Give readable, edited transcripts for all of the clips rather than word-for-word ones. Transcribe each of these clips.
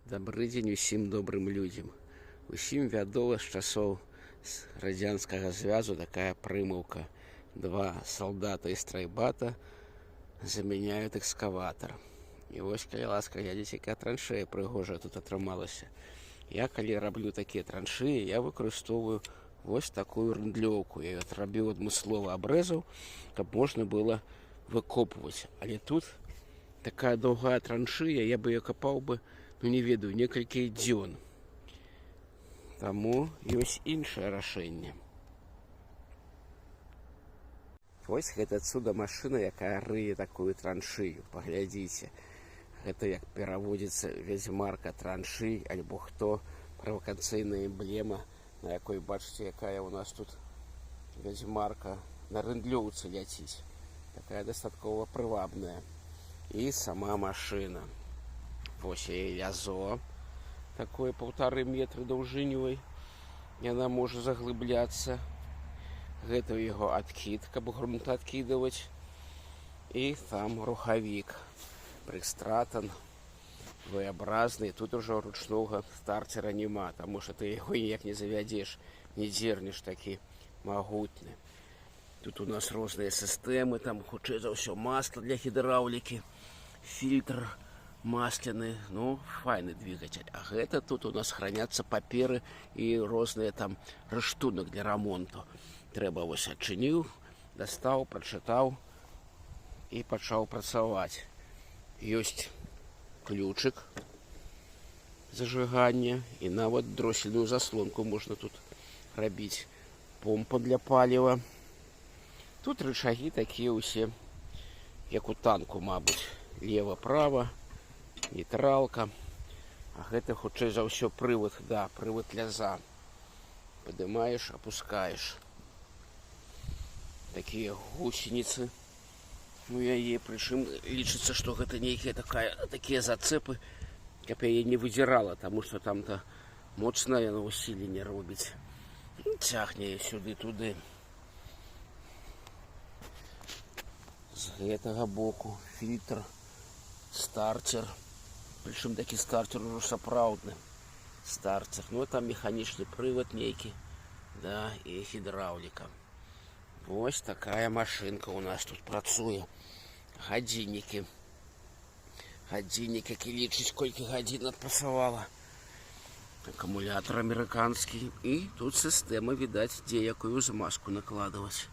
Добрый дзень усім добрым людзям. Усім вядома з часоў радзянскага звязу такая прымаўка. Два салдата і страйбата заменяют экскаватор. І вось, калі ласка, глядзіце, якая траншея прыгожая тут атрымалася. Я, калі раблю такія траншеі, я выкарыстоўваю вось такую рындлёўку. Я её рабіў адмыслова абрэзаў, каб можна было выкопваць. Але тут такая доўгая траншея, я бы её капаў бы, не ведаю, некалькі дзён. Таму ёсць іншае рашэнне. Вось гэта цуда машына, якая рые такую траншею. Паглядзіце. Гэта як пераводзіцца вядзьмарка траншый, альбо хто, правакацыйная эмблема, на якой, бачыце, якая у нас тут вядзьмарка на рындлёўцы ляціць. Такая дастаткова прывабная. І сама машына. Вось яе лязо, такое 1,5 метра даўжынёй. Яна можа заглыбляцца. Гэта яго адкід, каб грунт адкідаваць. І там рухавік. Прыстратан, V-абразны. Тут ужо ручнога стартера няма, таму што ты яго ніяк не завядзеш, не дзернеш такі магутны. Тут у нас розныя сістэмы, там хутчэй за ўсё масла для гідраўлікі, фільтр масляны, ну, файны двигатель. А гэта тут у нас храняцца паперы і розныя там рыштунак для рамонту. Трэба вось адчыніў, дастаў, прачытаў і пачаў працаваць. Ёсць ключик зажигання і нават дроссельную заслонку можна тут рабіць. Помпа для паліва. Тут рычагі такія ўсе, як у танку, мабыць. Лева-права, нейтралка. А гэта хутчэй за ўсё прывод, да, прывод ляза. Падымаеш, апускаеш. Такія гусеницы у яе, прычым лічыцца, што гэта нейкія такія зацэпы, каб яе не выдзірала, таму што там-то моцна яно усіленне робіць. Цягне сюды-туды. З гэтага боку фільтр, стартер. Прычым такі стартер ужо сапраўдны. Стартер. Ну, там механічны прывод нейкі, да, і гідраўліка. Вось такая машынка у нас тут працуе. Гадзіннікі. Гадзіннік, які лічыць, колькі гадзін адпрацавала. Акумулятор амерыканскі. І тут сістэма, відаць, дзе якую змазку накладваць.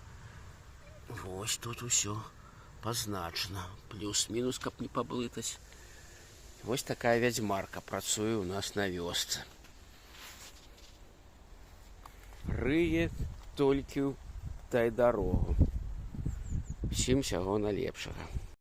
Вось тут усё пазначана. Плюс-мінус, каб не паблытаць. Вось такая вядзьмарка працуе у нас на вёсцы. Рые толькі дай дарогу. Всім всяго найлепшага.